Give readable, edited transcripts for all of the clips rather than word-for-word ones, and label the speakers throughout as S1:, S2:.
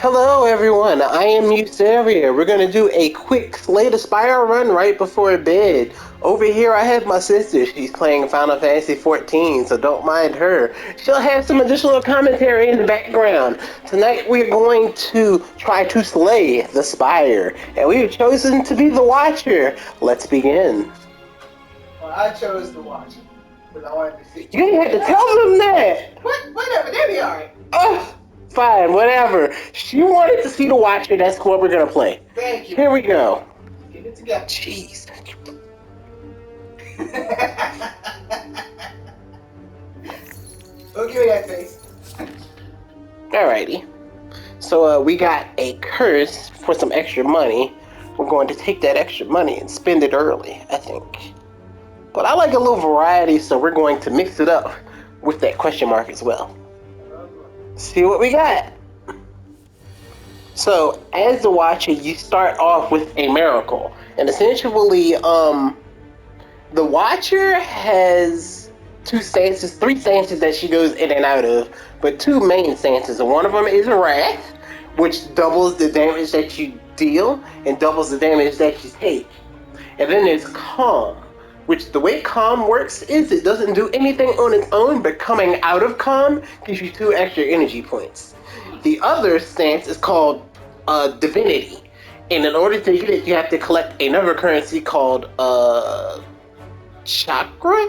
S1: Hello everyone, I am IamYuuseria. We're gonna do a quick Slay the Spire run right before bed. Over here I have my sister. She's playing Final Fantasy XIV, so don't mind her. She'll have some additional commentary in the background. Tonight we're going to try to slay the Spire, and we have chosen to be the Watcher. Let's begin.
S2: Well, I chose the Watcher, but I wanted to see.
S1: You didn't have to tell them that!
S2: Whatever, they'll be alright.
S1: Ugh. Fine, whatever. She wanted to see the Watcher, that's what we're gonna play.
S2: Thank you.
S1: Here we go.
S2: Get it together.
S1: Jeez.
S2: Don't give me that face.
S1: Alrighty. So we got a curse for some extra money. We're going to take that extra money and spend it early, I think. But I like a little variety, so we're going to mix it up with that question mark as well. See what we got. So, as the Watcher, you start off with a miracle. And essentially, the Watcher has three stances that she goes in and out of, but two main stances. And one of them is Wrath, which doubles the damage that you deal and doubles the damage that you take. And then there's Calm, which the way Calm works is it doesn't do anything on its own, but coming out of Calm gives you 2 extra energy points. The other stance is called Divinity, and in order to get it, you have to collect another currency called Chakra?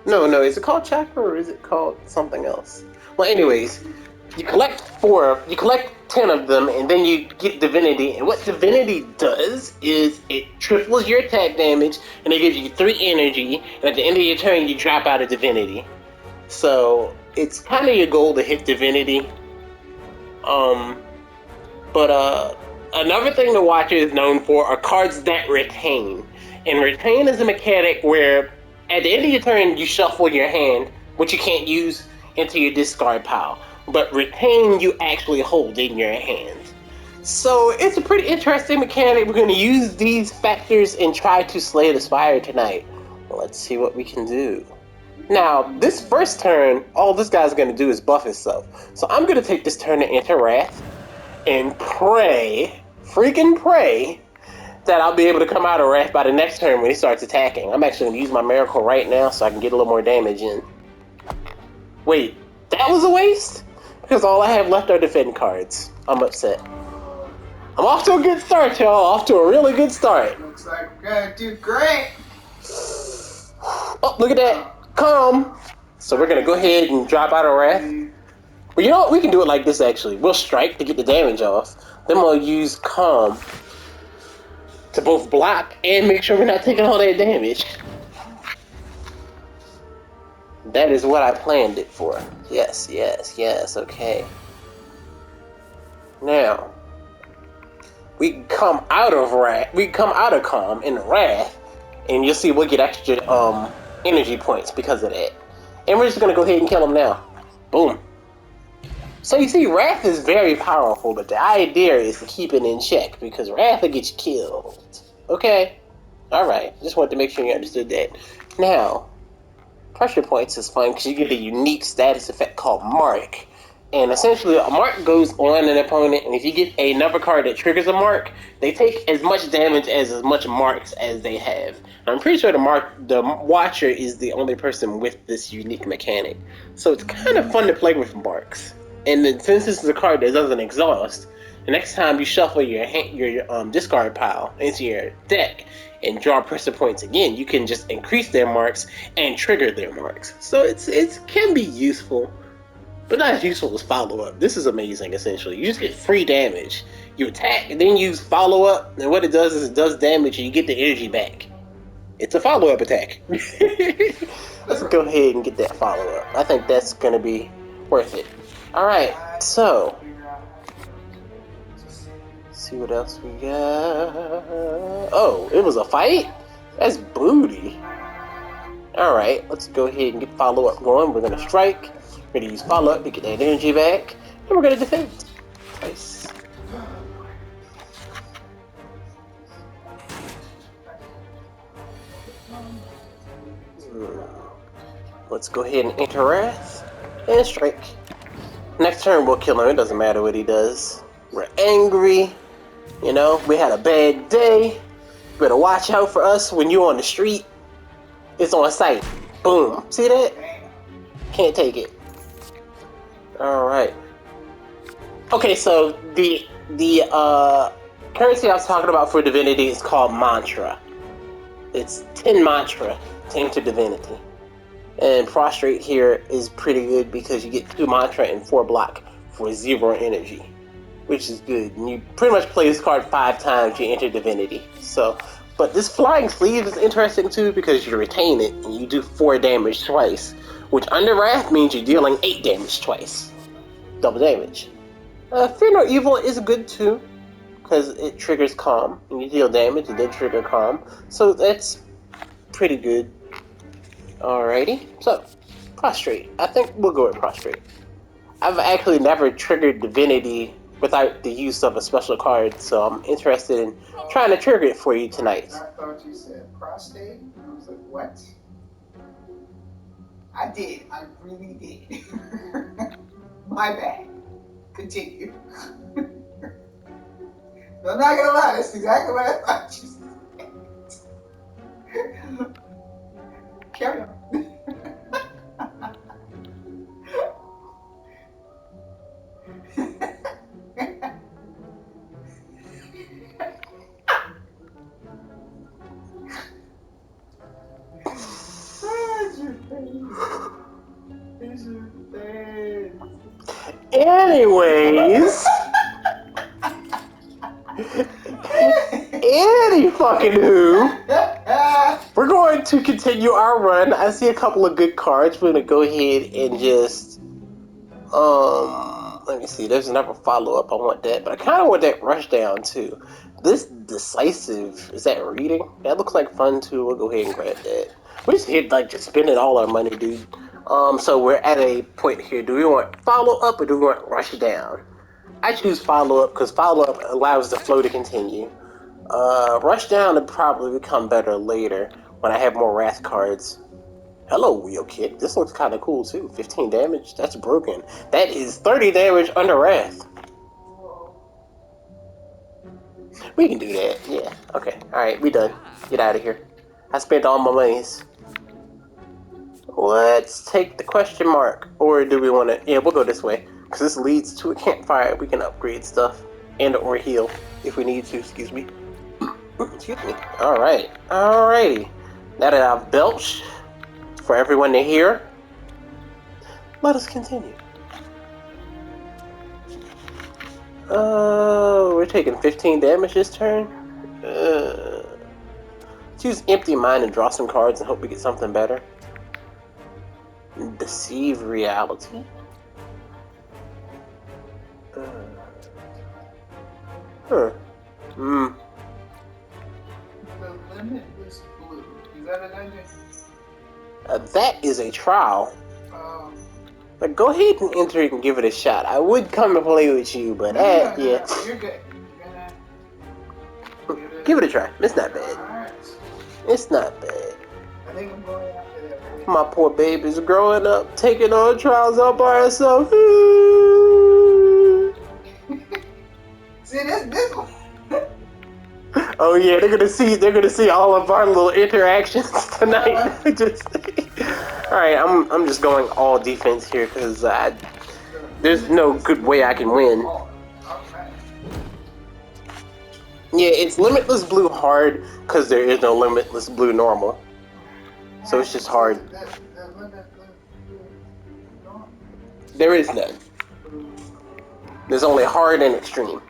S1: No, is it called Chakra or is it called something else? Well, anyways, you collect 10 of them, and then you get Divinity. And what Divinity does is it triples your attack damage, and it gives you 3 energy. And at the end of your turn, you drop out of Divinity. So it's kind of your goal to hit Divinity. But another thing the Watcher is known for are cards that retain. And retain is a mechanic where at the end of your turn, you shuffle your hand, which you can't use, into your discard pile. But retain you actually hold in your hand. So it's a pretty interesting mechanic. We're going to use these factors and try to slay the Spire tonight. Let's see what we can do. Now, this first turn, all this guy's going to do is buff himself. So I'm going to take this turn to enter Wrath and pray, freaking pray, that I'll be able to come out of Wrath by the next turn when he starts attacking. I'm actually going to use my miracle right now so I can get a little more damage in. Wait, that was a waste? Because all I have left are defend cards. I'm upset. I'm off to a good start, y'all. Off to a really good start.
S2: Looks like we're gonna do great.
S1: Oh, look at that. Calm. So we're going to go ahead and drop out of Wrath. Well, you know what? We can do it like this, actually. We'll strike to get the damage off. Then we'll use Calm to both block and make sure we're not taking all that damage. That is what I planned it for. Yes, okay. Now, we can come out of Wrath. We can come out of Calm in Wrath, and you'll see we'll get extra energy points because of that. And we're just gonna go ahead and kill him now. Boom. So you see, Wrath is very powerful, but the idea is to keep it in check because Wrath will get you killed. Okay? Alright, just wanted to make sure you understood that. Now, pressure points is fun because you get a unique status effect called Mark. And essentially, a mark goes on an opponent, and if you get another card that triggers a mark, they take as much damage as much marks as they have. And I'm pretty sure the Watcher is the only person with this unique mechanic. So it's kind of fun to play with marks. And then, since this is a card that doesn't exhaust, the next time you shuffle your discard pile into your deck and draw pressure points again, you can just increase their marks and trigger their marks. So it can be useful, but not as useful as follow-up. This is amazing, essentially. You just get free damage. You attack, and then use follow-up, and what it does is it does damage, and you get the energy back. It's a follow-up attack. Let's go ahead and get that follow-up. I think that's going to be worth it. Alright, so see what else we got. Oh, it was a fight? That's booty. Alright, let's go ahead and get follow-up going. We're going to strike. We're going to use follow-up to get that energy back. And we're going to defend. Nice. Let's go ahead and enter Wrath and strike. Next turn we'll kill him. It doesn't matter what he does. we're angry, you know, we had a bad day. You better watch out for us when you're on the street. It's on site. Boom. See that? Can't take it. Alright. Okay, so the currency I was talking about for Divinity is called Mantra. It's 10 Mantra to enter Divinity. And Prostrate here is pretty good because you get 2 Mantra and 4 block for 0 energy, which is good. And you pretty much play this card 5 times, you enter Divinity. So, but this Flying Sleeve is interesting too because you retain it and you do 4 damage twice, which under Wrath means you're dealing 8 damage twice. Double damage. Fear No Evil is good too because it triggers Calm and you deal damage and then trigger Calm. So that's pretty good. Alrighty, so Prostrate. I think we'll go with Prostrate. I've actually never triggered Divinity without the use of a special card, so I'm interested in trying to trigger it for you tonight.
S2: I thought you said prostate. I was like, what? I did. I really did. My bad. Continue. No, I'm not gonna lie. That's exactly what I thought you said. Carry on.
S1: Anyways. Any fucking who. We're going to continue our run. I see a couple of good cards. We're going to go ahead and just... let me see. There's another follow-up. I want that. But I kind of want that Rush Down, too. This Decisive, is that reading? That looks like fun, too. We'll go ahead and grab that. We're just here, like, just spending all our money, dude. So we're at a point here. Do we want follow-up or do we want Rush Down? I choose follow-up because follow-up allows the flow to continue. Rush Down would probably become better later when I have more Wrath cards. Hello, Wheel Kit. This looks kind of cool, too. 15 damage. That's broken. That is 30 damage under Wrath. We can do that. Yeah. Okay. Alright, we done. Get out of here. I spent all my monies. Let's take the question mark. Or do we want to... Yeah, we'll go this way. Because this leads to a campfire. We can upgrade stuff. And or heal. If we need to. Excuse me. Excuse me. Alright. Alrighty. Now that I've belched for everyone to hear, let us continue. We're taking 15 damage this turn. Let's use Empty Mind and draw some cards and hope we get something better. Deceive Reality.
S2: The Limitless Blue. Is that a dungeon?
S1: That is a trial. But go ahead and enter it and give it a shot. I would come and play with you, but yeah.
S2: You're good.
S1: Give it a try. It's not bad.
S2: Alright.
S1: It's not bad.
S2: I think I'm going after that.
S1: My poor baby's growing up, taking on trials all by herself.
S2: See this one.
S1: Oh yeah, they're gonna see all of our little interactions tonight. Alright, I'm just going all defense here because there's no good way I can win. Yeah, it's Limitless Blue hard because there is no Limitless Blue normal. So it's just hard. There is none. There's only hard and extreme.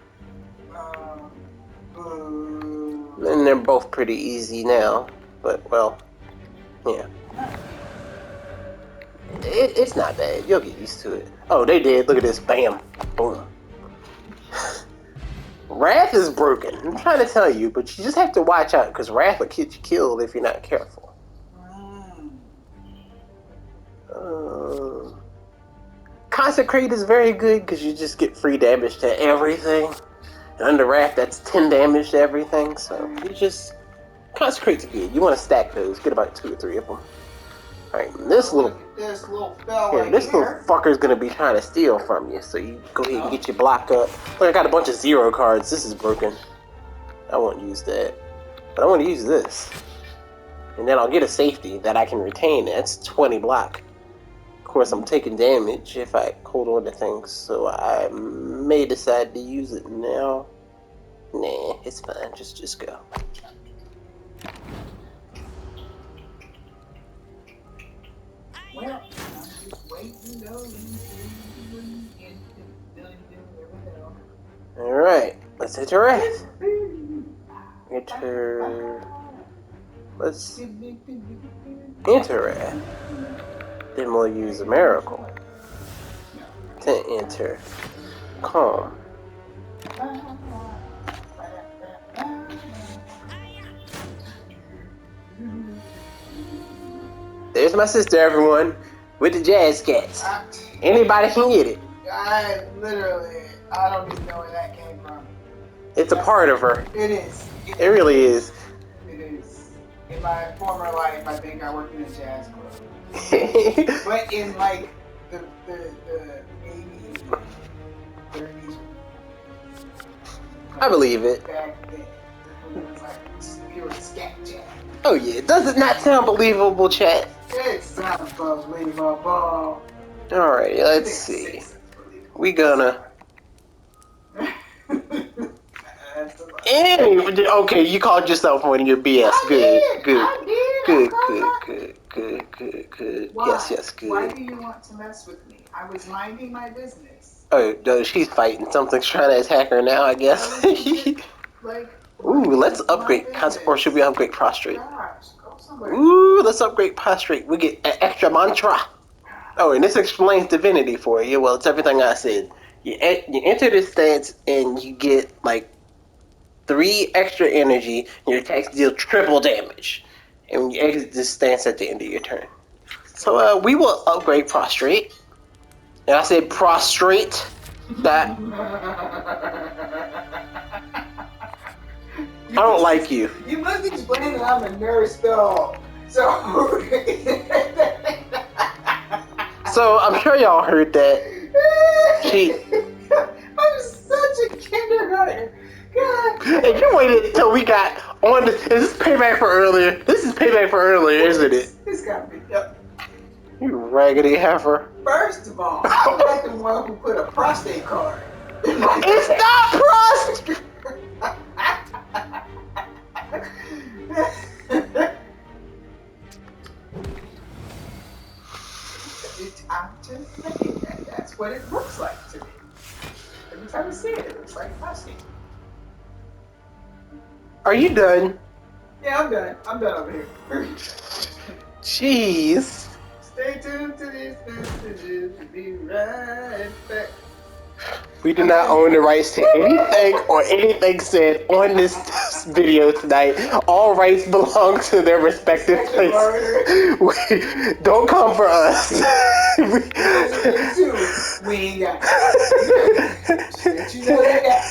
S1: And they're both pretty easy now. But, well, yeah. It's not bad. You'll get used to it. Oh, they did. Look at this. Bam. Boom. Wrath is broken. I'm trying to tell you, but you just have to watch out because Wrath will get you killed if you're not careful. Consecrate is very good because you just get free damage to everything. And under Wrath, that's 10 damage to everything. So you just... Consecrate's good. You want to stack those. Get about 2 or 3 of them. Alright, this little
S2: fella
S1: this little fucker's gonna be trying to steal from you, so you go ahead and get your block up. Look, I got a bunch of 0 cards. This is broken. I won't use that. But I want to use this. And then I'll get a safety that I can retain. That's 20 block. Of course, I'm taking damage if I hold on to things, so I may decide to use it now. Nah, it's fine. Just go.
S2: Well, I'm just waiting to
S1: Alright, let's interact. Let's interact. Then we'll use a miracle to enter calm. There's my sister, everyone, with the jazz cats. Anybody can get it.
S2: I don't even know where that came from.
S1: It's a part of her.
S2: It is.
S1: It really is.
S2: It is. In my former life, I think I worked in a jazz club. But in like the 80s, 30s.
S1: I believe it.
S2: Back then, it was like pure scat jazz.
S1: Oh yeah, does it not sound believable, chat?
S2: It sounds believable.
S1: Alright, let's see. We gonna... Okay, you called yourself one of your BS. Good.
S2: Why?
S1: Yes, good.
S2: Why do you want to mess with me? I was minding my business.
S1: Oh, no, she's fighting. Something's trying to attack her now, I guess. Ooh, let's upgrade. Or should we upgrade prostrate? Ooh, let's upgrade prostrate. We get an extra mantra. Oh, and this explains divinity for you. Well, it's everything I said. You enter this stance and you get like 3 extra energy, and your attacks deal triple damage. And when you exit this stance at the end of your turn. So we will upgrade prostrate. And I said prostrate. That I don't like you.
S2: You must explain that I'm a nurse, though. So
S1: I'm sure y'all heard that.
S2: I'm such a kindergartner. God.
S1: Hey, you waited until we got on this. Is this payback for earlier? This is payback for earlier, isn't it?
S2: It's gotta be. Yep.
S1: You raggedy heifer.
S2: First of all, I'm not the one who put a prostate card.
S1: It's not prostate.
S2: I'm just saying that's what it looks like to me. Every time I see it, it looks like prostate.
S1: Are you done?
S2: Yeah, I'm done. I'm done over here.
S1: Jeez.
S2: Stay tuned to these messages. We'll be right back.
S1: We do not own the rights to anything or anything said on this video tonight. All rights belong to their respective places. Don't come for us.
S2: We ain't got it. You know that.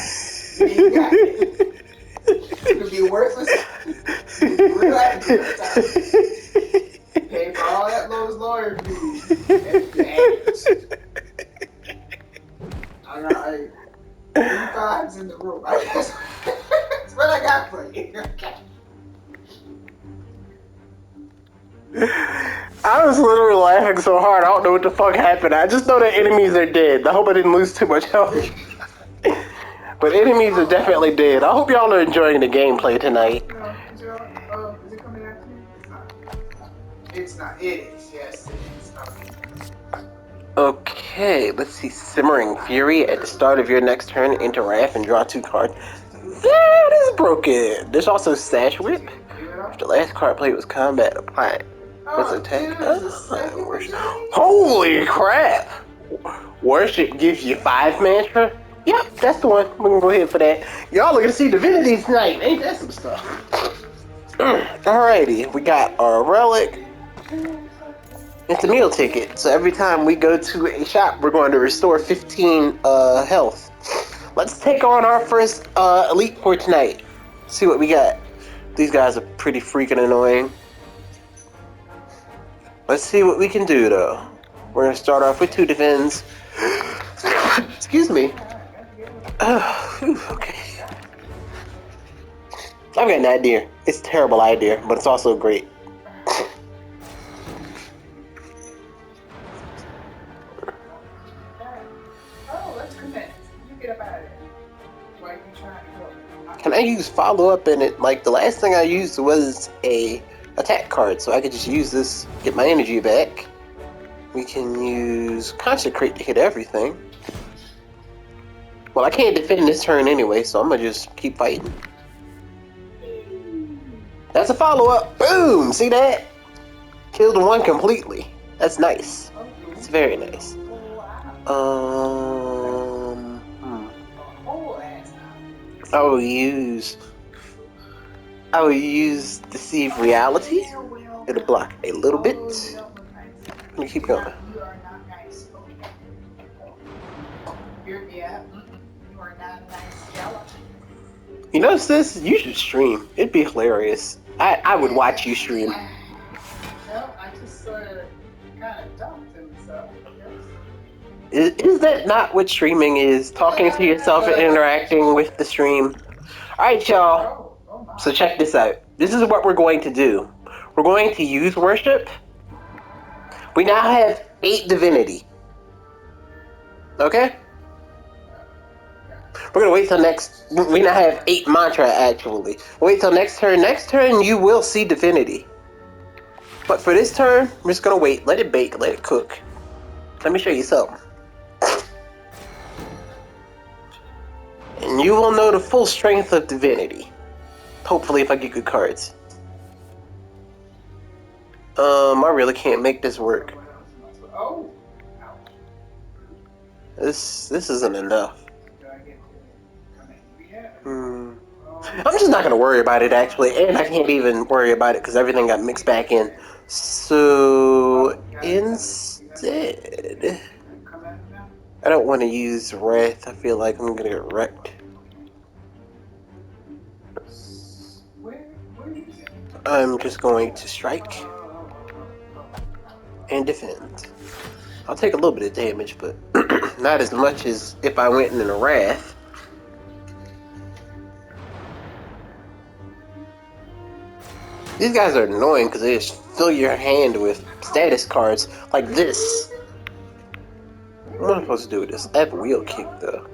S2: We ain't got it. It'll be worthless. Real pay for all that Lowe's lawyer fees. I got 35s in the room. I guess that's what I got for you.
S1: I was literally laughing so hard, I don't know what the fuck happened. I just know that enemies are dead. I hope I didn't lose too much health. But enemies are definitely dead. I hope y'all are enjoying the gameplay tonight.
S2: Is it coming after me? It's not. It is. Yes, it is.
S1: Okay, let's see. Simmering Fury. At the start of your next turn, enter Wrath and draw 2 cards. That is broken. There's also Sash Whip. If the last card played was combat, apply it. What's attack? Holy crap! Worship gives you 5 mantra? Yep, that's the one. We can go ahead for that. Y'all looking to see Divinity tonight. Ain't that some stuff? Alrighty, we got our relic. It's a meal ticket. So every time we go to a shop, we're going to restore 15 health. Let's take on our first elite for tonight. See what we got. These guys are pretty freaking annoying. Let's see what we can do, though. We're gonna start off with 2 defends. Excuse me. Okay. I've got an idea. It's a terrible idea, but it's also great.
S2: Oh, let's connect. You get up out of there. Why are you trying to go?
S1: Can I use follow-up in it? Like, the last thing I used was a attack card, so I could just use this, get my energy back. We can use Consecrate to hit everything. Well, I can't defend this turn anyway, so I'm gonna just keep fighting. That's a follow-up. Boom! See that? Killed one completely. That's nice. It's very nice. I will use Deceive Reality. It'll block a little bit. Let me keep going.
S2: You are not nice. Yeah. You are not nice. Yellow.
S1: You notice this? You should stream. It'd be hilarious. I would watch you stream.
S2: No, I just sort of kind of dumped him, so.
S1: Is that not what streaming is? Talking to yourself and interacting with the stream. Alright, y'all. So check this out. This is what we're going to do. We're going to use worship. We now have 8 divinity. Okay? We're gonna wait till next. We now have 8 mantra actually. Wait till next turn. Next turn you will see divinity. But for this turn, we're just gonna wait. Let it bake. Let it cook. Let me show you something. And you will know the full strength of divinity. Hopefully, if I get good cards. I really can't make this work. This isn't enough. I'm just not gonna worry about it actually, and I can't even worry about it because everything got mixed back in. So instead, I don't want to use Wrath. I feel like I'm gonna get wrecked. I'm just going to strike and defend. I'll take a little bit of damage, but not as much as if I went in a Wrath. These guys are annoying because they just fill your hand with status cards like this. What am I supposed to do with this? I have wheel kick though.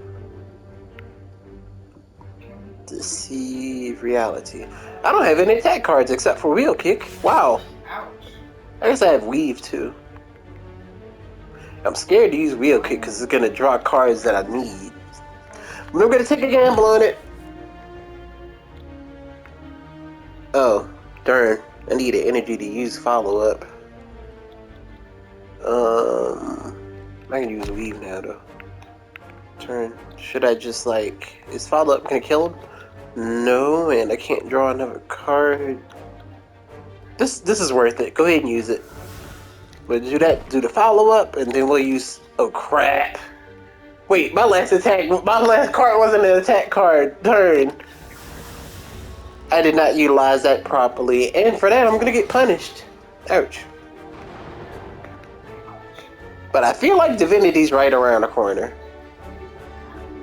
S1: Deceive Reality. I don't have any attack cards except for wheel kick. Wow. I guess I have weave too. I'm scared to use wheel kick because it's gonna draw cards that I need. But I'm gonna take a gamble on it. Oh, darn. I need an energy to use follow-up. I can use weave now though. Turn. Should I just like... Is follow-up gonna kill him? No, and I can't draw another card. This is worth it. Go ahead and use it. But do that. Do the follow-up, and then we'll use... Oh, crap. Wait, my last card wasn't an attack card. Turn. I did not utilize that properly, and for that, I'm gonna get punished. Ouch. But I feel like Divinity's right around the corner.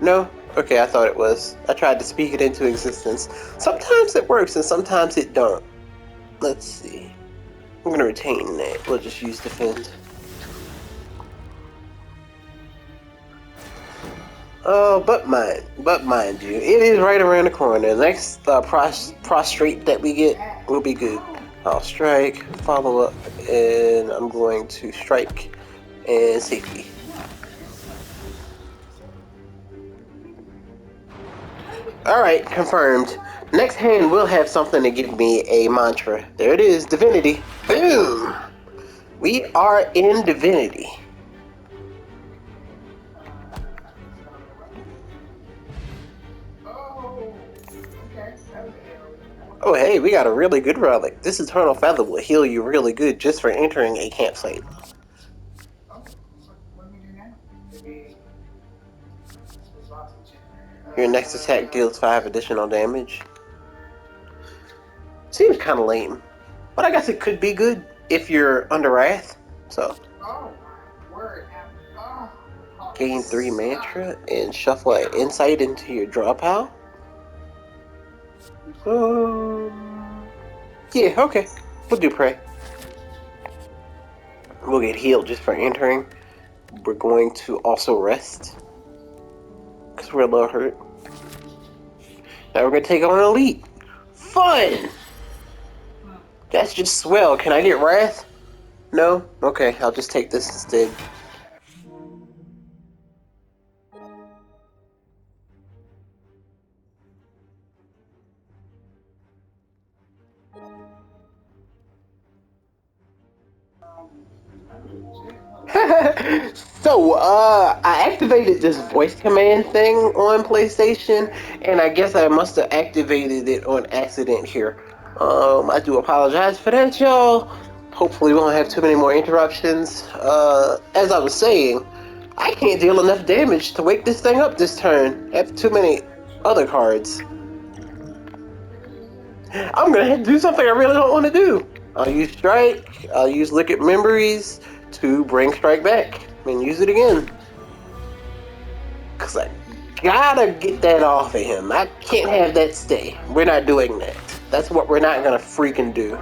S1: No? Okay, I thought it was. I tried to speak it into existence. Sometimes it works, and sometimes it don't. Let's see. I'm gonna retain that. We'll just use defend. Oh, but mind you, it is right around the corner. The next prostrate that we get will be good. I'll strike, follow up, and I'm going to strike and safety. Alright, confirmed. Next hand will have something to give me a mantra. There it is, Divinity. Boom! We are in Divinity. Oh hey, we got a really good relic. This Eternal Feather will heal you really good just for entering a campsite. Your next attack deals 5 additional damage. Seems kind of lame, but I guess it could be good. if you're under wrath. So
S2: Oh my word.
S1: gain 3 mantra and shuffle an insight into your draw pile. Yeah, okay. We'll do pray. We'll get healed just for entering. We're going to also rest because we're a little hurt. Now we're gonna take on elite. Fun! That's just swell. Can I get wrath? No? Okay, I'll just take this instead. So, I activated this voice command thing on PlayStation, and I guess I must have activated it on accident here. I do apologize for that, y'all. Hopefully we won't have too many more interruptions. As I was saying, I can't deal enough damage to wake this thing up this turn. I have too many other cards. I'm gonna have to do something I really don't want to do. I'll use Strike, I'll use Look at Memories to bring Strike back and use it again. Cause I gotta get that off of him. I can't have that stay. We're not doing that. That's what we're not gonna freaking do.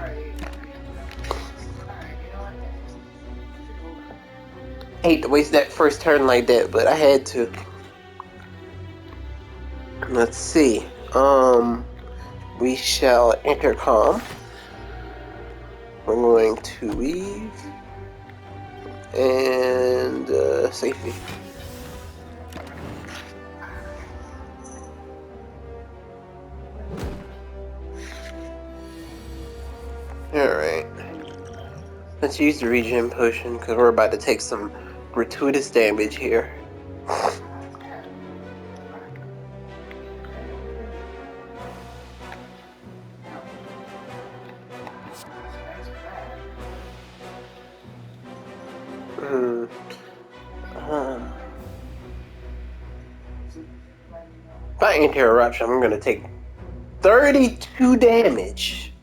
S1: I hate to waste that first turn like that, but I had to. Let's see. We shall intercom. We're going to leave. And safety. Alright. Let's use the regen potion because we're about to take some gratuitous damage here. By interruption, I'm going to take 32 damage.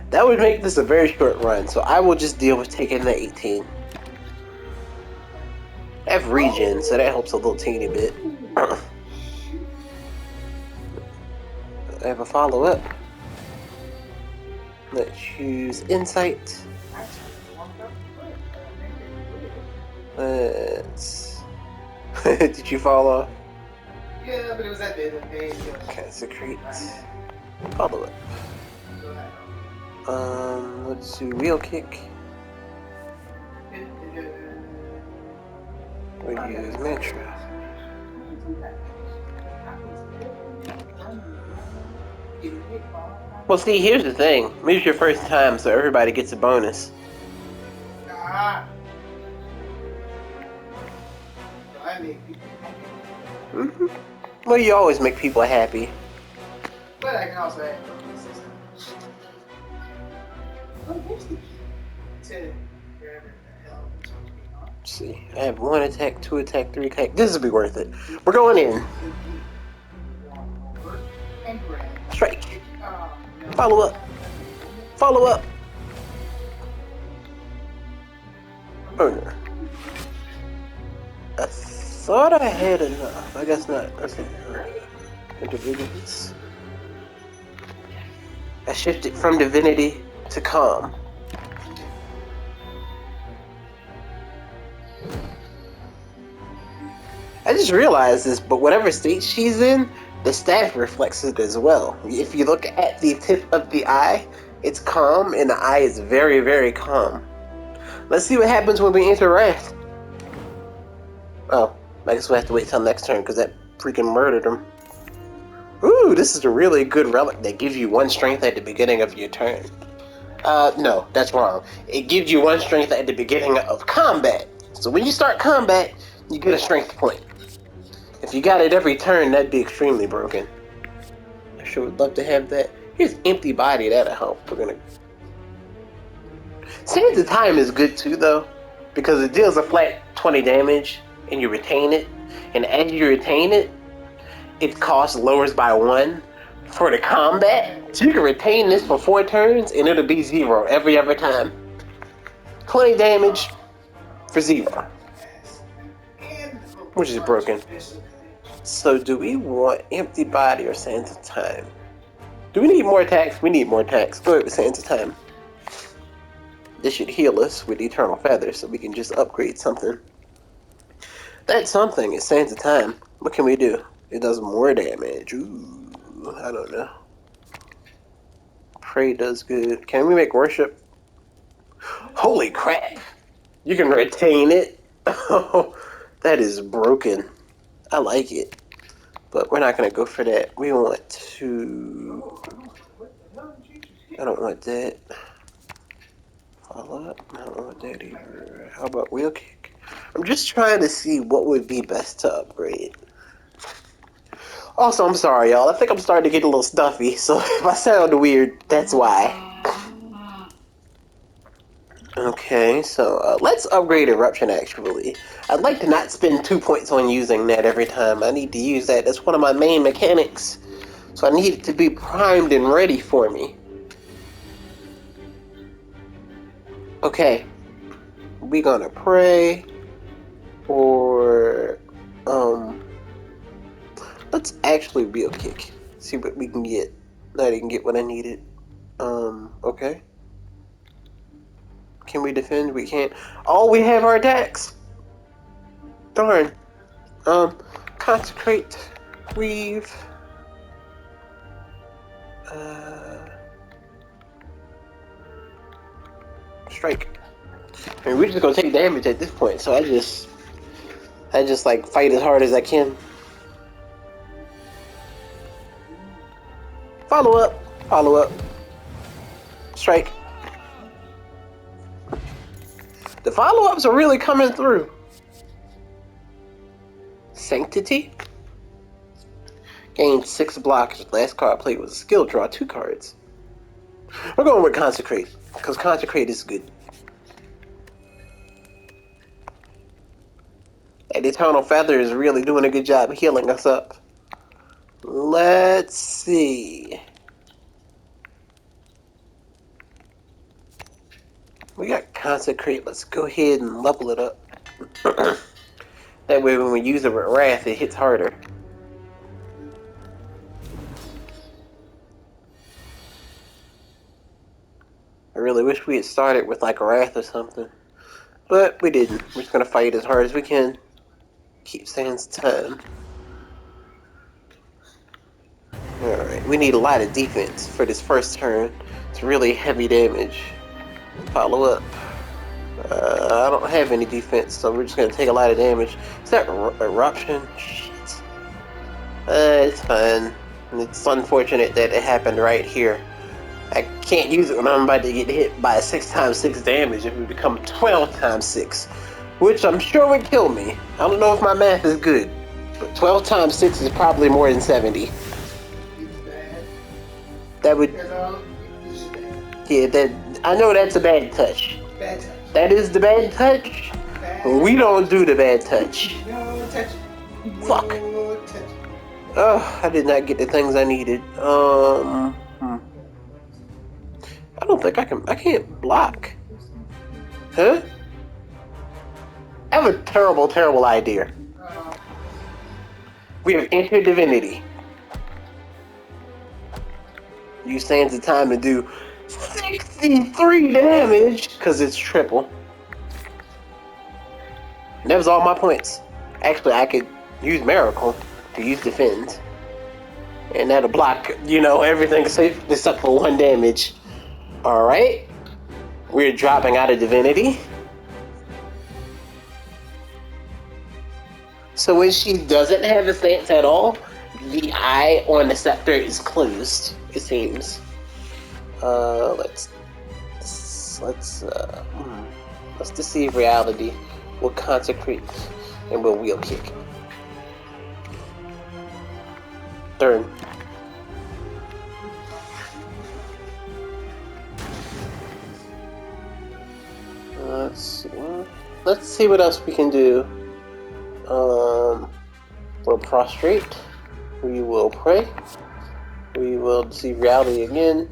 S1: That would make this a very short run, so I will just deal with taking the 18. I have regen, so that helps a little teeny bit. I have a follow-up. Let's use Insight. Let's... Did you fall off?
S2: Yeah, but it was at the end of the day.
S1: Consecrate. Follow up. Let's do Wheel Kick. We'll use Mantra. Well, see, here's the thing. Maybe it's your first time, so everybody gets a bonus. Mm-hmm. Well, you always make people happy.
S2: But I can also add to wherever the hell.
S1: Let's see. I have 1 attack, 2 attack, 3 attack. This will be worth it. We're going in. Strike. Follow up. Follow up. Oh no. I thought I had enough. I guess not. Okay. Individuals. I shifted from Divinity to Calm. I just realized this, but whatever state she's in, the staff reflects it as well. If you look at the tip of the eye, it's calm, and the eye is very, very calm. Let's see what happens when we enter Wrath. Oh, I guess we'll have to wait till next turn, because that freaking murdered him. Ooh, this is a really good relic that gives you 1 strength at the beginning of your turn. No, that's wrong. It gives you 1 strength at the beginning of combat. So when you start combat, you get a strength point. If you got it every turn, that'd be extremely broken. I sure would love to have that. Here's Empty Body, that'll help. We're gonna... Sands of Time is good too, though, because it deals a flat 20 damage, and you retain it. And as you retain it, its cost lowers by 1 for the combat. So you can retain this for 4 turns and it'll be 0 every other time. 20 damage for 0. Which is broken. So do we want Empty Body or Sands of Time? Do we need more attacks? We need more attacks. Go ahead with Sands of Time. This should heal us with Eternal Feather so we can just upgrade something. That something is Sands of Time. What can we do? It does more damage. Ooh, I don't know. Pray does good. Can we make Worship? Holy crap! You can retain it. Oh, that is broken. I like it. But we're not going to go for that. We want to... I don't want that. Follow up? I don't want that either. How about Wheel Kick? I'm just trying to see what would be best to upgrade. Also, I'm sorry, y'all. I think I'm starting to get a little stuffy, so if I sound weird, that's why. Okay, so let's upgrade Eruption, actually. I'd like to not spend 2 points on using that every time. I need to use that. That's one of my main mechanics. So I need it to be primed and ready for me. Okay. We're gonna pray. Or, let's actually Wheel Kick. See what we can get. I didn't get what I needed. Okay. Can we defend? We can't. Oh, we have our attacks. Darn. Consecrate. Weave. Strike. I mean, we're just gonna take damage at this point, so I just like fight as hard as I can. Follow up. Follow up. Strike. The follow-ups are really coming through. Sanctity. Gain 6 blockage. Last card played was a skill. Draw 2 cards. We're going with Consecrate, because Consecrate is good. And Eternal Feather is really doing a good job healing us up. Let's see. We got Consecrate. Let's go ahead and level it up. That way when we use it with Wrath, it hits harder. I really wish we had started with like a Wrath or something. But we didn't. We're just going to fight as hard as we can. Keep Sands time. Alright, we need a lot of defense for this first turn. It's really heavy damage. Follow up. I don't have any defense, so we're just going to take a lot of damage. Is that Eruption? Shit. It's fine. It's unfortunate that it happened right here. I can't use it when I'm about to get hit by 6x6 damage if we become 12x6. Which I'm sure would kill me. I don't know if my math is good. But 12x6 is probably more than 70. That would... Yeah, that... I know that's a bad touch.
S2: Bad touch.
S1: That is the bad touch.
S2: Bad
S1: We don't do the bad touch.
S2: No touch.
S1: Fuck.
S2: No touch.
S1: Oh, I did not get the things I needed. I don't think I can't block. Huh? I have a terrible, terrible idea. We have entered Divinity. Use Sands of Time to do 63 damage, because it's triple. And that was all my points. Actually, I could use Miracle to use Defend. And that'll block, you know, everything safe except for 1 damage. Alright. We're dropping out of Divinity. So when she doesn't have a stance at all, the eye on the scepter is closed, it seems. Let's deceive reality. We'll consecrate and we'll wheel kick. Turn. Let's see what else we can do. We'll prostrate. We will pray. We will deceive reality again.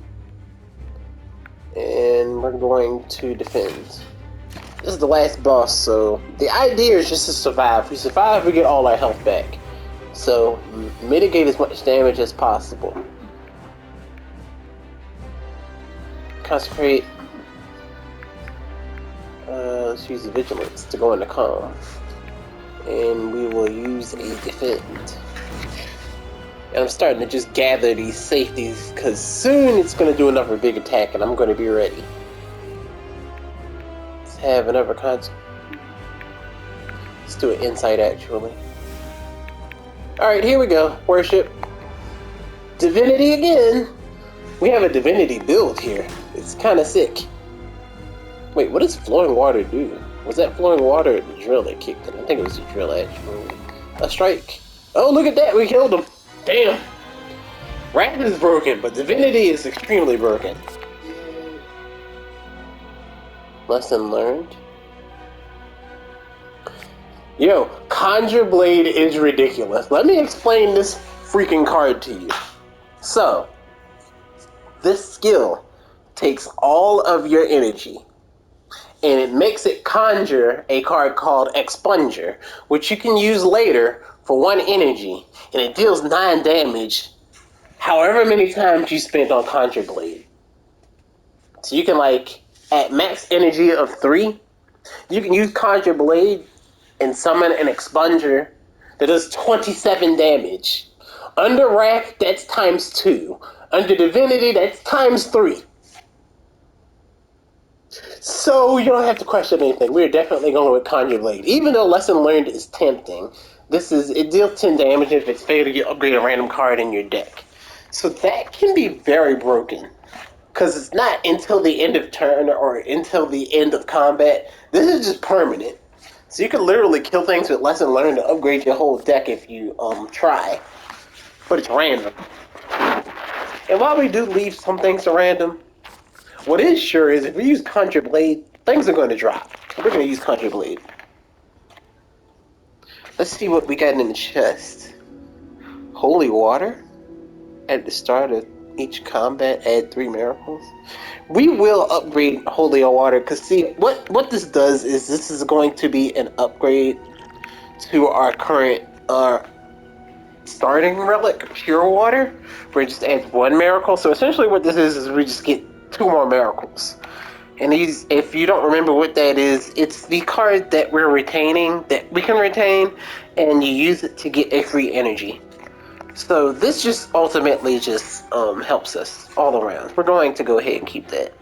S1: And we're going to defend. This is the last boss, so the idea is just to survive. If we survive, we get all our health back. So, mitigate as much damage as possible. Concentrate. Let's use the vigilance to go into calm. And we will use a defend. And I'm starting to just gather these safeties, because soon it's going to do another big attack, and I'm going to be ready. Let's have another Let's do an insight, actually. Alright, here we go. Worship. Divinity again. We have a divinity build here. It's kind of sick. Wait, what does flowing water do? Was that flowing water or the drill that kicked in? I think it was the drill, actually. A strike. Oh, look at that. We killed him. Damn. Wrath is broken, but divinity is extremely broken. Lesson learned. Yo, Conjure Blade is ridiculous. Let me explain this freaking card to you. So, this skill takes all of your energy, and it makes it conjure a card called Expunger, which you can use later for 1 energy, and it deals 9 damage however many times you spend on Conjure Blade. So you can, like, at max energy of 3, you can use Conjure Blade and summon an Expunger that does 27 damage. Under Wrath, that's times 2. Under Divinity, that's times 3. So you don't have to question anything. We're definitely going with Conjure Blade. Even though Lesson Learned is tempting, it deals 10 damage if it's failed to upgrade a random card in your deck. So that can be very broken. Because it's not until the end of turn or until the end of combat. This is just permanent. So you can literally kill things with Lesson Learned to upgrade your whole deck if you try. But it's random. And while we do leave some things to random, what is sure is if we use Conjure Blade, things are going to drop. We're going to use Conjure Blade. Let's see what we got in the chest. Holy Water. At the start of each combat, add 3 miracles. We will upgrade Holy Water, because see, what this does is this is going to be an upgrade to our current starting relic, Pure Water, where it just adds 1 miracle. So essentially what this is we just get 2 more miracles. And these, if you don't remember what that is, it's the card that we're retaining, that we can retain, and you use it to get a free energy. So this just ultimately just helps us all around. We're going to go ahead and keep that.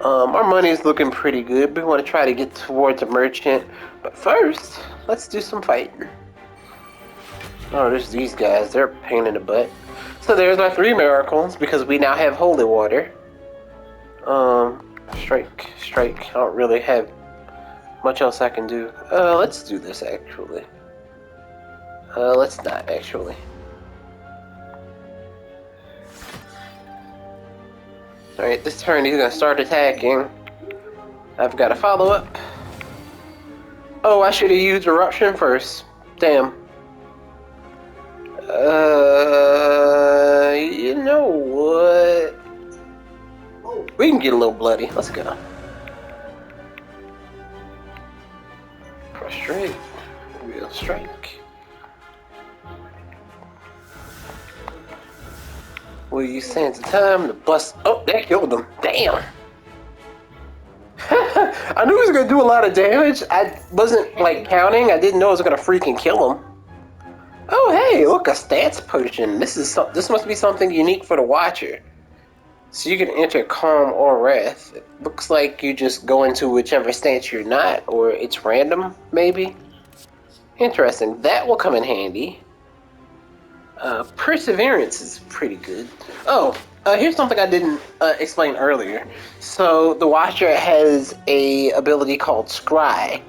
S1: Our money is looking pretty good. We want to try to get towards a merchant. But first, let's do some fighting. Oh, there's these guys. They're a pain in the butt. So there's our 3 miracles, because we now have Holy Water. Strike. I don't really have much else I can do. Let's do this, actually. Let's not, actually. Alright, this turn he's gonna start attacking. I've got to follow up. Oh, I should have used Eruption first. Damn. You know what? We can get a little bloody. Let's go. Frustrate. Real strike. Will you stand the time to bust? Oh, that killed him. Damn. I knew he was gonna do a lot of damage. I wasn't like counting. I didn't know I was gonna freaking kill him. Oh, hey, look, a stats potion. This must be something unique for the Watcher. So you can enter Calm or Wrath. It looks like you just go into whichever stance you're not, or it's random, maybe. Interesting. That will come in handy. Perseverance is pretty good. Oh, here's something I didn't explain earlier. So the Watcher has a ability called Scry,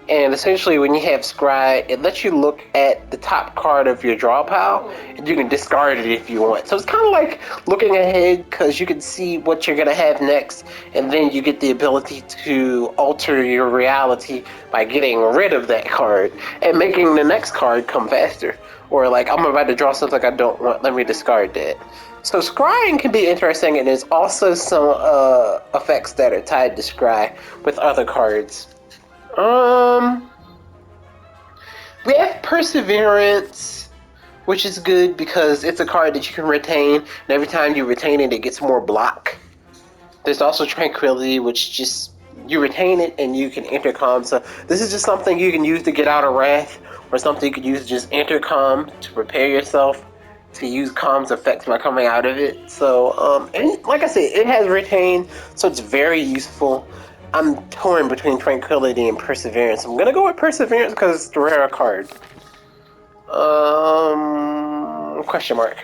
S1: And essentially, when you have Scry, it lets you look at the top card of your draw pile, and you can discard it if you want. So it's kind of like looking ahead, because you can see what you're going to have next, and then you get the ability to alter your reality by getting rid of that card and making the next card come faster. Or like, I'm about to draw something I don't want, let me discard that. So scrying can be interesting, and there's also some effects that are tied to Scry with other cards. We have Perseverance, which is good because it's a card that you can retain, and every time you retain it, it gets more block. There's also Tranquility, which just, you retain it and you can intercom. So this is just something you can use to get out of Wrath, or something you could use to just intercom to prepare yourself to use Calm's effects by coming out of it. So, and like I said, it has retain, so it's very useful. I'm torn between Tranquility and Perseverance. I'm gonna go with Perseverance because it's the rare card. Question mark.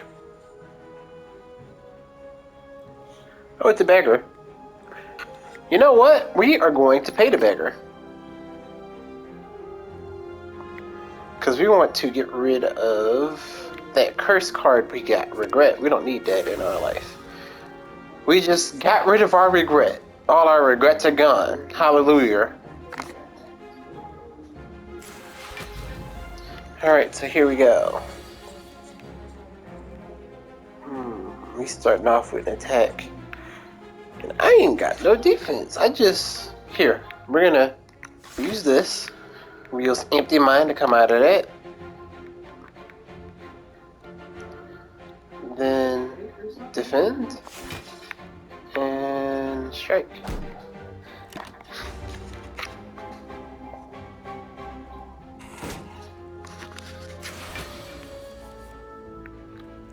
S1: Oh, it's a beggar. You know what? We are going to pay the beggar. Because we want to get rid of that curse card we got, Regret. We don't need that in our life. We just got rid of our regret. All our regrets are gone. Hallelujah. Alright, so here we go. We starting off with an attack. And I ain't got no defense. Here, we're gonna use this. We use Empty Mind to come out of that. Then defend. And strike.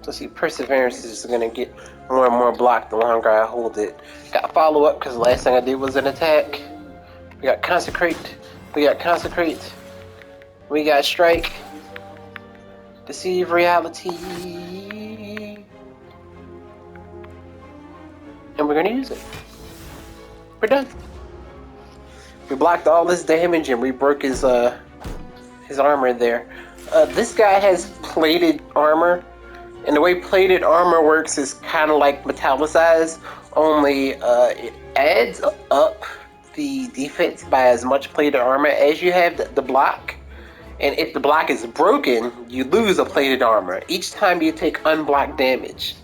S1: So see, Perseverance is just gonna get more and more blocked the longer I hold it. Got follow up because the last thing I did was an attack. We got Consecrate. We got Consecrate. We got Strike. Deceive Reality. And we're gonna use it. We're done. We blocked all this damage and we broke his armor there. This guy has plated armor. And the way plated armor works is kind of like metallicized, only it adds up the defense by as much plated armor as you have the block. And if the block is broken, you lose a plated armor each time you take unblocked damage.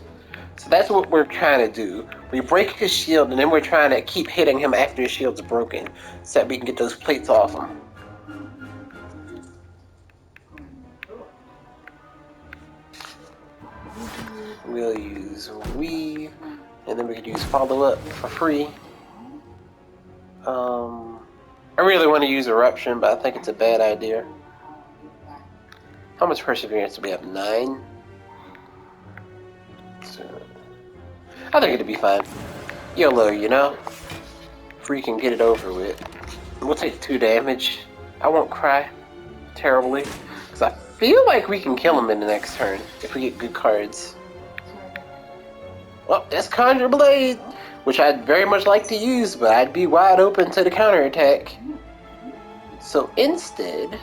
S1: So that's what we're trying to do. We break his shield, and then we're trying to keep hitting him after his shield's broken, so that we can get those plates off him. We'll use Weave, and then we could use Follow Up for free. I really want to use Eruption, but I think it's a bad idea. How much Perseverance do we have? 9? So, I think it'll be fine. YOLO, you know? Free can get it over with. We'll take 2 damage. I won't cry terribly, because I feel like we can kill him in the next turn if we get good cards. Well, that's Conjure Blade, which I'd very much like to use, but I'd be wide open to the counterattack. So instead,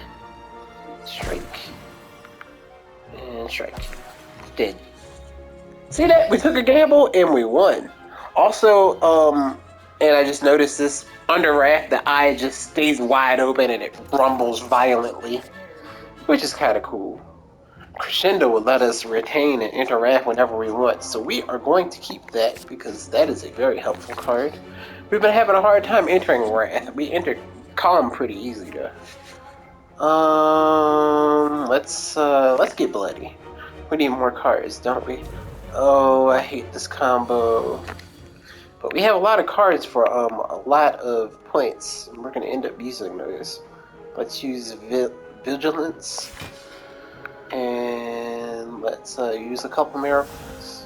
S1: Strike. And Strike. Dead. See that? We took a gamble and we won. Also, and I just noticed this, under Wrath, the eye just stays wide open and it rumbles violently, which is kind of cool. Crescendo will let us retain and interact whenever we want, so we are going to keep that because that is a very helpful card. We've been having a hard time entering Wrath. We entered Calm pretty easy though. Let's get bloody. We need more cards, don't we? Oh, I hate this combo. But we have a lot of cards for a lot of points, and we're gonna end up using those. Let's use Vigilance. And let's use a couple miracles.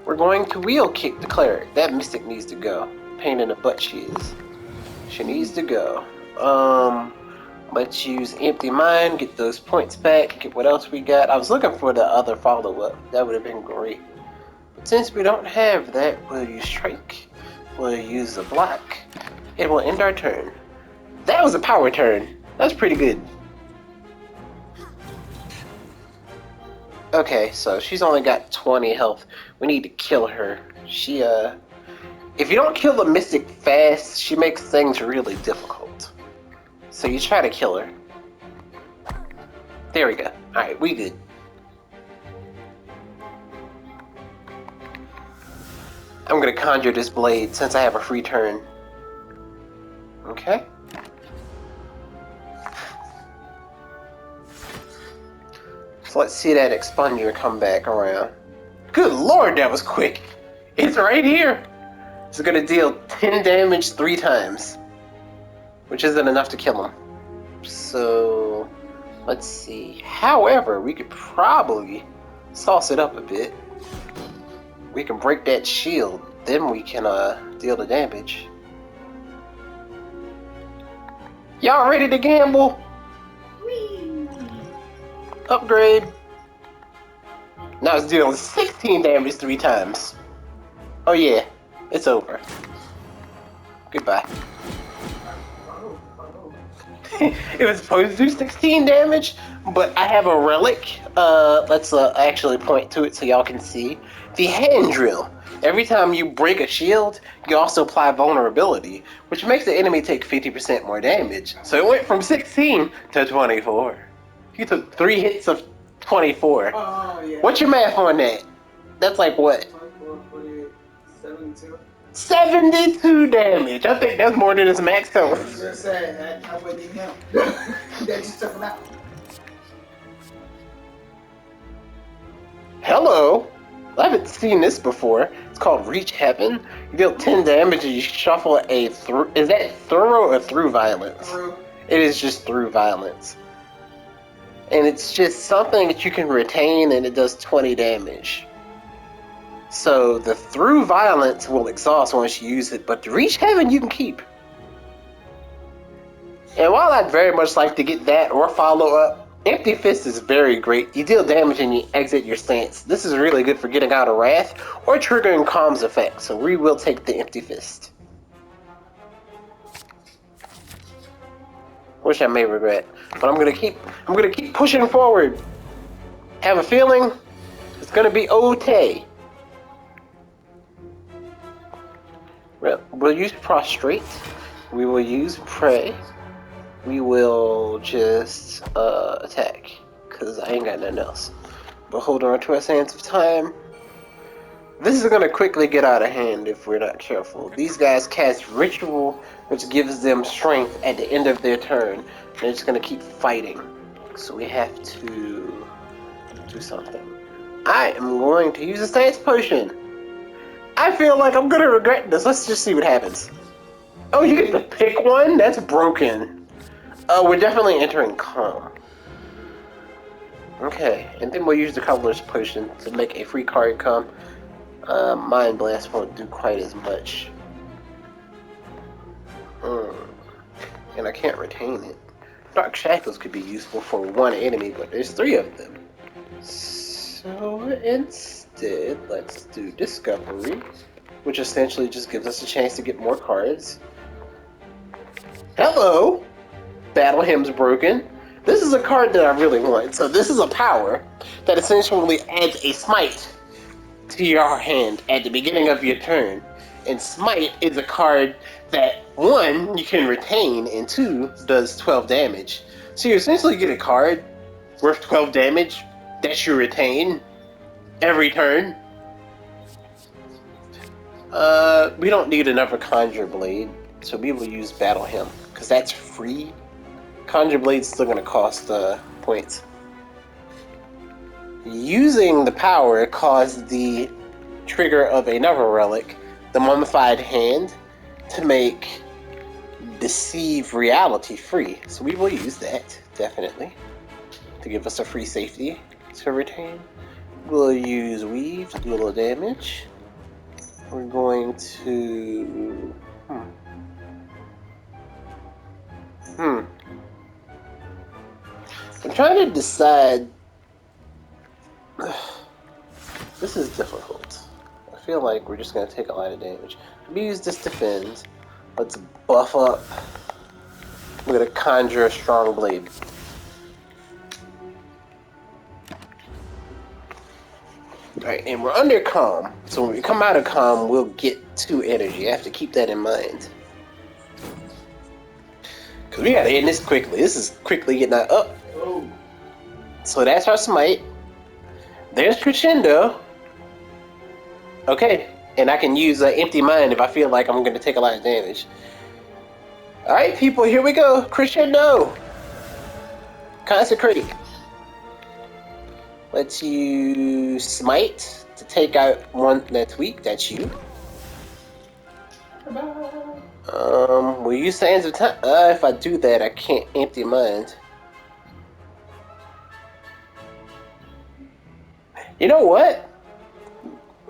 S1: We're going to wheel kick the cleric. That mystic needs to go. Pain in the butt she is. She needs to go. Let's use Empty Mind, get those points back, get what else we got. I was looking for the other follow-up. That would have been great. But since we don't have that, we'll use Strike. We'll use the block. It will end our turn. That was a power turn. That's pretty good. Okay, so she's only got 20 health. We need to kill her. She, if you don't kill the Mystic fast, she makes things really difficult. So you try to kill her. There we go. Alright, we good. I'm gonna conjure this blade since I have a free turn. Okay. So let's see that expunger come back around. Good lord, that was quick! It's right here! It's gonna deal 10 damage 3 times. Which isn't enough to kill him. So, let's see. However, we could probably sauce it up a bit. We can break that shield, then we can deal the damage. Y'all ready to gamble?
S2: Whee!
S1: Upgrade. Now it's dealing 16 damage 3 times. Oh yeah, it's over. Goodbye. It was supposed to do 16 damage, but I have a relic. Let's actually point to it so y'all can see. The hand drill. Every time you break a shield, you also apply vulnerability, which makes the enemy take 50% more damage. So it went from 16 to 24. You took 3 hits of 24.
S2: Oh, yeah.
S1: What's your math on that? That's like what?
S2: 24, 48, 72.
S1: 72 damage. I think that's more than his max
S2: I
S1: health.
S2: was just saying, that wasn't even him. That just took him out.
S1: Hello. I haven't seen this before. It's called Reach Heaven. You deal 10 damage and you shuffle a through. Is that thorough or through violence?
S2: Through.
S1: It is just through violence. And it's just something that you can retain and it does 20 damage. So the through violence will exhaust once you use it, but the Reach Heaven you can keep. And while I'd very much like to get that or follow up, Empty Fist is very great. You deal damage and you exit your stance. This is really good for getting out of Wrath or triggering Calm's effect, so we will take the Empty Fist. Which I may regret, but I'm gonna keep pushing forward. Have a feeling it's gonna be okay. We'll use Prostrate. We will use Pray. We will just attack, because I ain't got nothing else. But hold on to our Sands of Time. This is going to quickly get out of hand if we're not careful. These guys cast Ritual, which gives them strength at the end of their turn. They're just going to keep fighting. So we have to do something. I am going to use a Stance Potion. I feel like I'm going to regret this. Let's just see what happens. Oh, you get to pick one? That's broken. We're definitely entering Calm. Okay, and then we'll use the Colorless Potion to make a free card come. Mind Blast won't do quite as much. And I can't retain it. Dark Shackles could be useful for one enemy, but there's 3 of them. So instead, let's do Discovery, which essentially just gives us a chance to get more cards. Hello! Battle Hymn's broken. This is a card that I really want. So this is a power that essentially adds a smite to your hand at the beginning of your turn. And smite is a card that 1, you can retain, and 2, does 12 damage. So you essentially get a card worth 12 damage that you retain every turn. We don't need another Conjure Blade, so we will use Battle Hymn, because that's free. Conjure Blade's still going to cost points. Using the power caused the trigger of another relic, the Mummified Hand, to make Deceive Reality free. So we will use that, definitely, to give us a free safety to retain. We'll use Weave to do a little damage. We're going to... I'm trying to decide. This is difficult. I feel like we're just going to take a lot of damage. We use this defend. Let's buff up. We're gonna conjure a strong blade. Alright, and we're under calm. So when we come out of calm, we'll get 2 energy. I have to keep that in mind. Because we gotta end this quickly. This is quickly getting out. Up.
S2: Oh.
S1: So that's our smite. There's crescendo. Okay. And I can use empty mind if I feel like I'm gonna take a lot of damage. Alright, people, here we go. Crescendo. Consecrate. Let's use smite to take out one that's weak. That's you. We'll use Sands of Time. If I do that, I can't empty mind. You know what?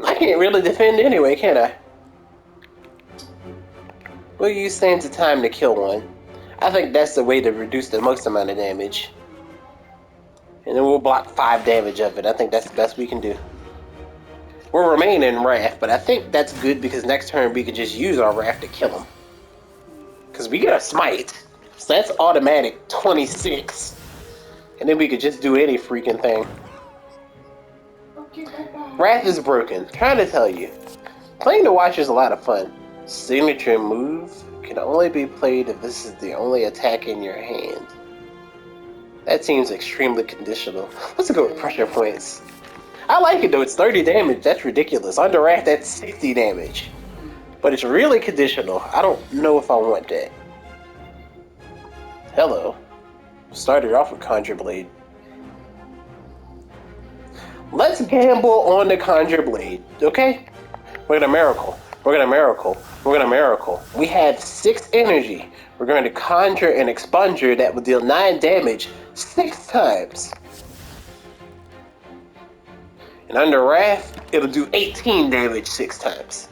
S1: I can't really defend anyway, can I? We'll use Sands of Time to kill one. I think that's the way to reduce the most amount of damage. And then we'll block 5 damage of it. I think that's the best we can do. We'll remain in Wrath, but I think that's good because next turn we could just use our Wrath to kill him. Because we get a Smite. So that's automatic 26. And then we could just do any freaking thing. Wrath is broken. Trying to tell you. Playing the Watcher is a lot of fun. Signature move can only be played if this is the only attack in your hand. That seems extremely conditional. Let's go with pressure points. I like it though, it's 30 damage, that's ridiculous. Under Wrath, that's 60 damage. But it's really conditional. I don't know if I want that. Hello. Started off with Conjure Blade. Let's gamble on the Conjure Blade, okay? We're gonna miracle. We're gonna miracle. We're gonna miracle. We have 6 energy. We're going to conjure an expunger that will deal 9 damage 6 times. And under Wrath, it'll do 18 damage 6 times.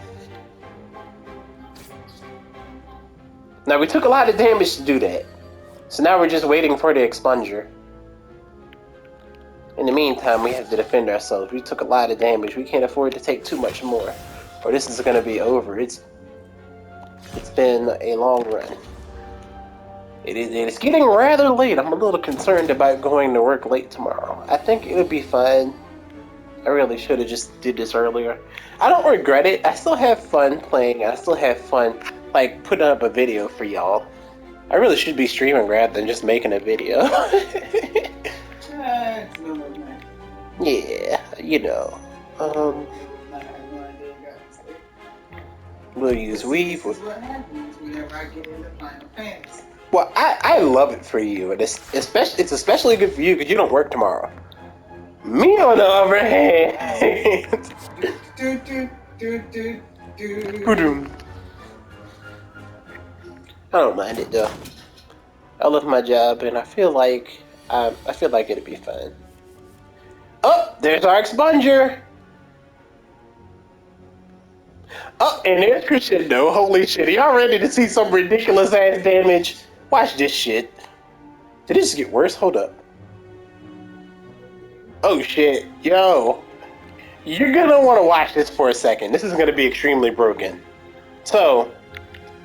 S1: Now we took a lot of damage to do that. So now we're just waiting for the expunger. In the meantime, we have to defend ourselves. We took a lot of damage. We can't afford to take too much more, or this is going to be over. It's been a long run. It's getting rather late. I'm a little concerned about going to work late tomorrow. I think it would be fine. I really should have just did this earlier. I don't regret it. I still have fun playing. I still have fun, like, putting up a video for y'all. I really should be streaming rather than just making a video. Yeah, you know. We'll use Weave.
S2: This is what happens whenever I get into Final Fantasy.
S1: Well, I love it for you, and it's especially good for you because you don't work tomorrow. Me, on the other hand, I don't mind it though. I love my job, and I feel like it'd be fun. Oh, there's our expunger. Oh, and there's Crescendo. Holy shit, y'all ready to see some ridiculous ass damage? Watch this shit. Did it just get worse? Hold up. Oh shit, yo. You're gonna want to watch this for a second. This is gonna be extremely broken. So,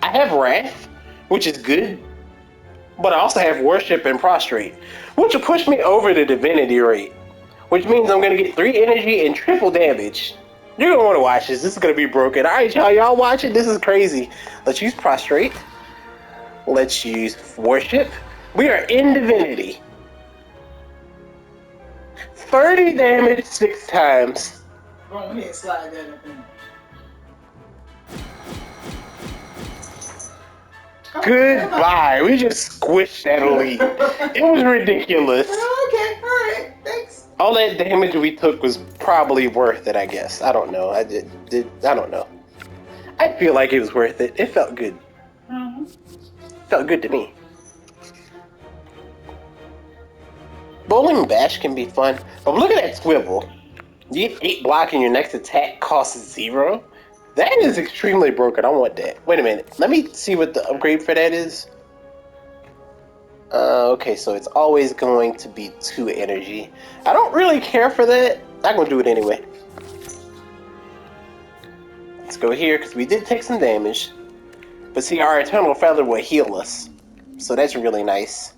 S1: I have Wrath, which is good, but I also have Worship and Prostrate, which will push me over the Divinity rate, which means I'm gonna get 3 energy and triple damage. You're gonna want to watch this. This is gonna be broken. Alright, y'all watching? This is crazy. Let's use Prostrate. Let's use Worship. We are in Divinity. 30 damage 6 times.
S2: Go on, let me slide that up in.
S1: Goodbye. We just squished that elite. It was ridiculous.
S2: Okay, alright, thanks.
S1: All that damage we took was probably worth it, I guess. I don't know. I don't know. I feel like it was worth it. It felt good. Felt good to me. Bowling Bash can be fun, but look at that swivel. You get 8 block and your next attack costs 0. That is extremely broken. I want that. Wait a minute. Let me see what the upgrade for that is. Okay, so it's always going to be 2 energy. I don't really care for that. I'm going to do it anyway. Let's go here because we did take some damage. But see, our Eternal Feather will heal us. So that's really nice.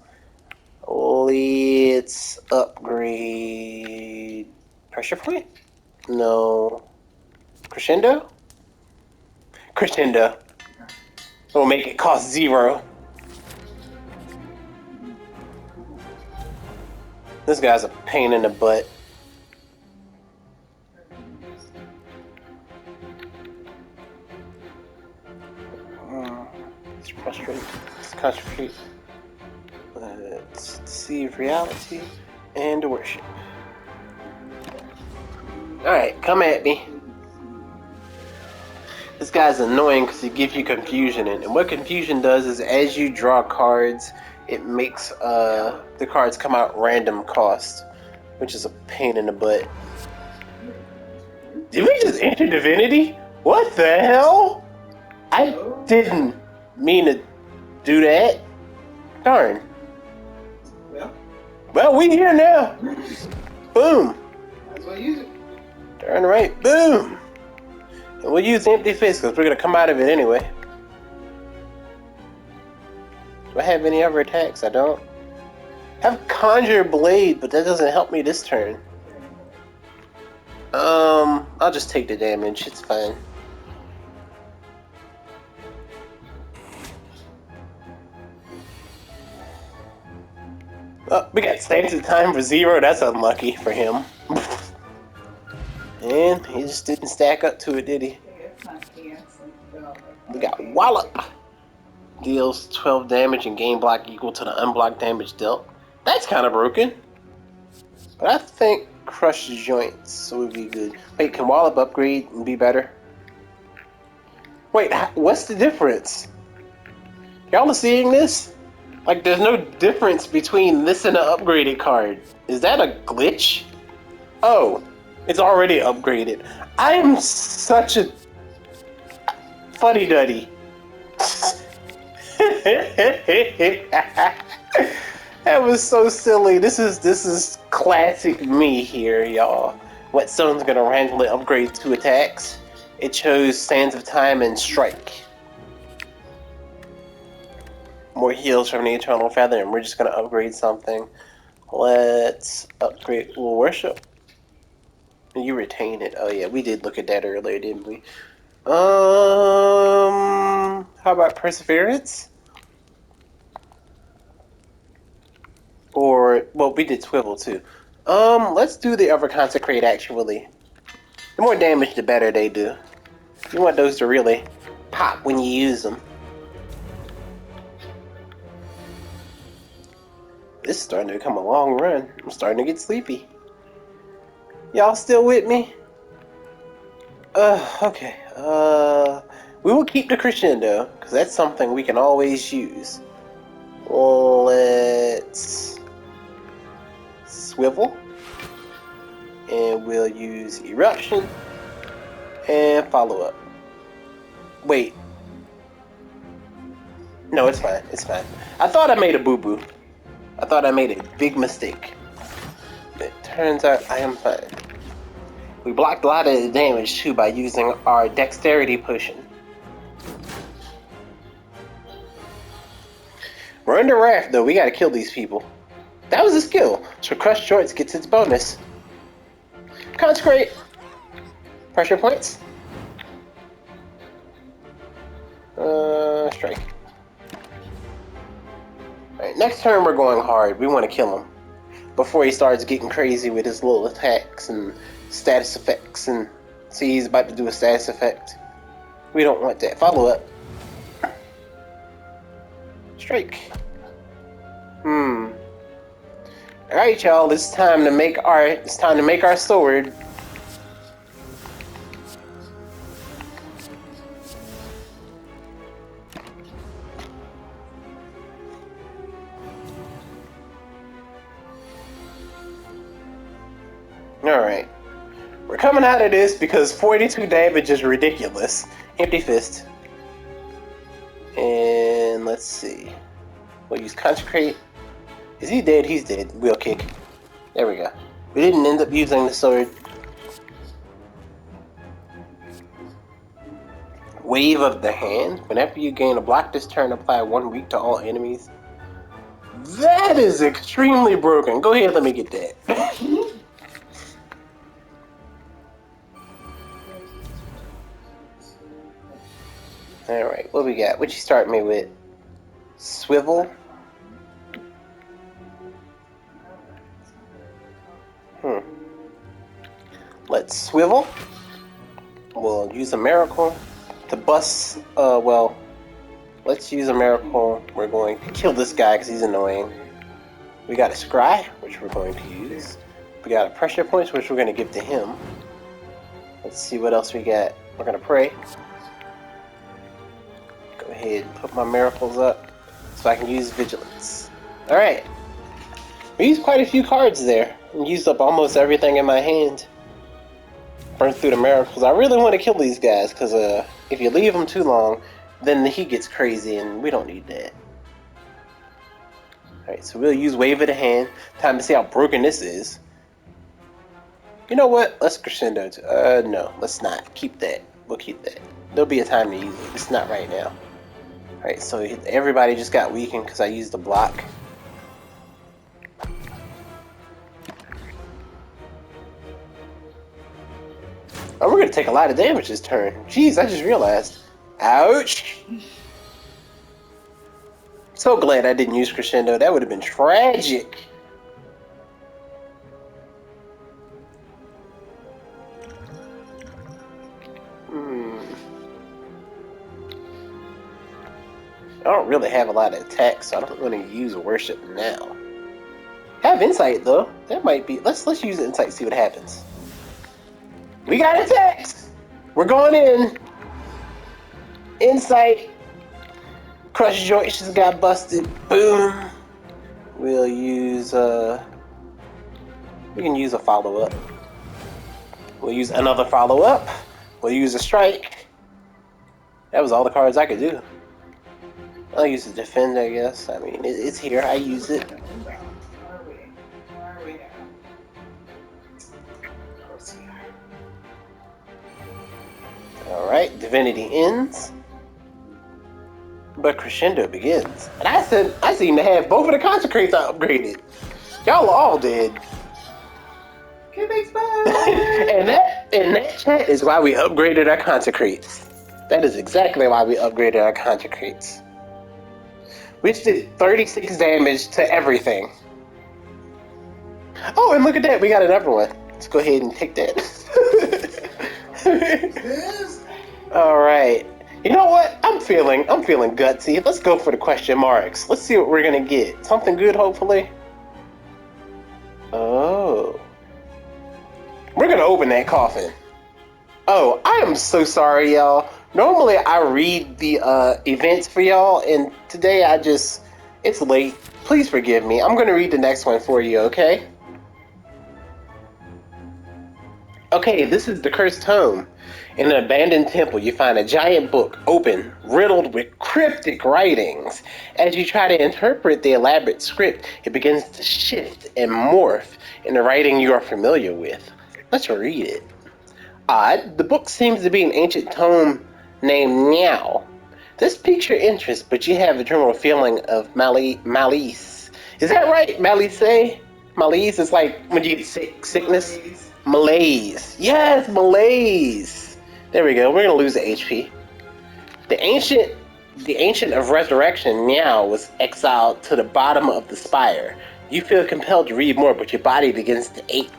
S1: Let's upgrade... Pressure point? No. Crescendo? Crescendo. We'll make it cost 0. This guy's a pain in the butt. Let's frustrate. Let's concentrate. Let's deceive reality and worship. Alright, come at me. This guy's annoying because he gives you confusion, and what confusion does is as you draw cards, it makes the cards come out random cost, which is a pain in the butt. Did we just enter Divinity? What the hell? I didn't mean to do that. Darn. Well, we here now. Boom.
S2: Might as well use it.
S1: Darn right. Boom. And we'll use Empty Fist because we're going to come out of it anyway. Do I have any other attacks? I don't. I have Conjure Blade, but that doesn't help me this turn. I'll just take the damage. It's fine. Oh, we got Stance of Time for 0. That's unlucky for him. And he just didn't stack up to it, did he? We got Wallop. Deals 12 damage and gain block equal to the unblocked damage dealt. That's kind of broken. But I think Crush Joints would be good. Wait, can Wallop upgrade and be better? Wait, what's the difference? Y'all are seeing this? Like, there's no difference between this and an upgraded card. Is that a glitch? Oh, it's already upgraded. I am such a fuddy-duddy. That was so silly. This is classic me here, y'all. Whetstone's gonna randomly upgrade 2 attacks. It chose Sands of Time and Strike. More heals from the Eternal Feather, and we're just gonna upgrade something. Let's upgrade Worship. You retain it. Oh yeah, we did look at that earlier, didn't we? How about Perseverance? Or, well, we did Swivel too. Let's do the Ever Consecrate actually. The more damage, the better they do. You want those to really pop when you use them. This is starting to become a long run. I'm starting to get sleepy. Y'all still with me? Okay. We will keep the Crescendo, because that's something we can always use. Let's Swivel. And we'll use Eruption. And Follow Up. Wait. No, it's fine. It's fine. I thought I made a boo-boo. I thought I made a big mistake. It turns out I am fine. We blocked a lot of the damage too by using our Dexterity Potion. We're under Wrath though, we gotta kill these people. That was a skill, so Crush Joints gets its bonus. Consecrate! Pressure points. Strike. Alright, next turn we're going hard. We want to kill him before he starts getting crazy with his little attacks and status effects. And see, he's about to do a status effect. We don't want that. Follow up. Strike. Alright, y'all. It's time to make our sword. Alright. We're coming out of this because 42 damage is ridiculous. Empty Fist. And let's see. We'll use Consecrate. Is he dead? He's dead. Wheel Kick. There we go. We didn't end up using the sword. Wave of the Hand. Whenever you gain a block this turn, apply 1 weak to all enemies. That is extremely broken. Go ahead, let me get that. Alright, what we got? What you start me with? Swivel? Let's swivel. We'll use a miracle to bust, well, let's use a miracle. We're going to kill this guy because he's annoying. We got a scry, which we're going to use. We got a pressure points, which we're going to give to him. Let's see what else we got. We're going to pray. Go ahead and put my miracles up so I can use vigilance. Alright. We used quite a few cards there. And used up almost everything in my hand. Burn through the miracles. I really want to kill these guys because if you leave them too long, then he gets crazy and we don't need that. Alright, so we'll use Wave of the Hand. Time to see how broken this is. You know what? Let's crescendo. No, let's not. Keep that. We'll keep that. There'll be a time to use it. It's not right now. Alright, so everybody just got weakened because I used the block. Oh, we're going to take a lot of damage this turn. Jeez, I just realized. Ouch! So glad I didn't use Crescendo. That would have been tragic. I don't really have a lot of attacks, so I don't want to use Worship now. Have Insight, though. That might be... Let's use Insight, see what happens. We got attacks! We're going in. Insight. Crush Joint just got busted. Boom. We'll use we can use a follow-up. We'll use another follow-up. We'll use a strike. That was all the cards I could do. I'll use a defend, I guess. I mean, it's here. I use it. Alright, Divinity ends, but Crescendo begins. And I seem to have both of the Consecrates I upgraded. Y'all are all dead. and that chat is why we upgraded our Consecrates. That is exactly why we upgraded our Consecrates. Which did 36 damage to everything. Oh, and look at that, we got another one. Let's go ahead and take that. Alright. You know what? I'm feeling gutsy. Let's go for the question marks. Let's see what we're gonna get. Something good, hopefully. Oh. We're gonna open that coffin. Oh, I am so sorry, y'all. Normally I read the events for y'all, and today it's late. Please forgive me. I'm gonna read the next one for you, okay? Okay, this is the Cursed Tome. In an abandoned temple, you find a giant book, open, riddled with cryptic writings. As you try to interpret the elaborate script, it begins to shift and morph into writing you are familiar with. Let's read it. Odd, the book seems to be an ancient tome named Meow. This piques your interest, but you have a general feeling of malice. Is that right, malice? Malice is like when you get sickness? Malaise. Yes, malaise. There we go. We're gonna lose the HP. The ancient of resurrection, Meow, was exiled to the bottom of the Spire. You feel compelled to read more, but your body begins to ache.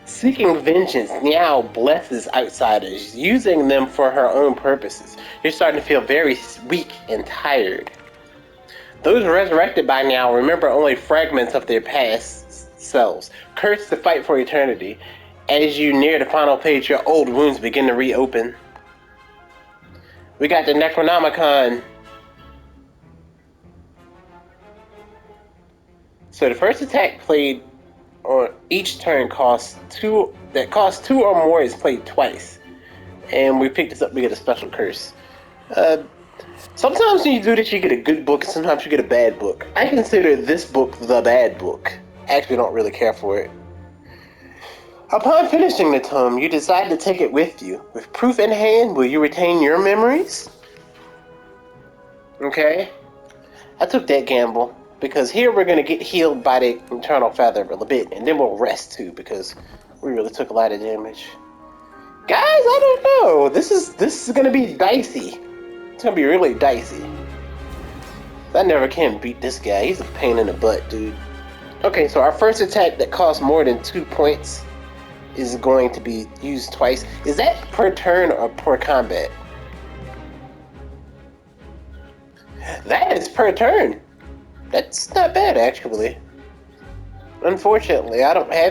S1: Seeking vengeance, Meow blesses outsiders, using them for her own purposes. You're starting to feel very weak and tired. Those resurrected by Meow remember only fragments of their past selves, cursed to fight for eternity. As you near the final page, your old wounds begin to reopen. We got the Necronomicon. So the first attack played on each turn costs 2 or more is played twice. And we pick this up, we get a special curse. Sometimes when you do this, you get a good book, and sometimes you get a bad book. I consider this book the bad book. I actually don't really care for it. Upon finishing the tome, you decide to take it with you. With proof in hand, will you retain your memories? Okay. I took that gamble, because here we're going to get healed by the Eternal Feather a little bit, and then we'll rest too, because we really took a lot of damage. Guys, I don't know. This is going to be dicey. It's going to be really dicey. I never can beat this guy. He's a pain in the butt, dude. Okay, so our first attack that costs more than 2 points is going to be used twice. Is that per turn or per combat? That is per turn. That's not bad, actually. Unfortunately, I don't have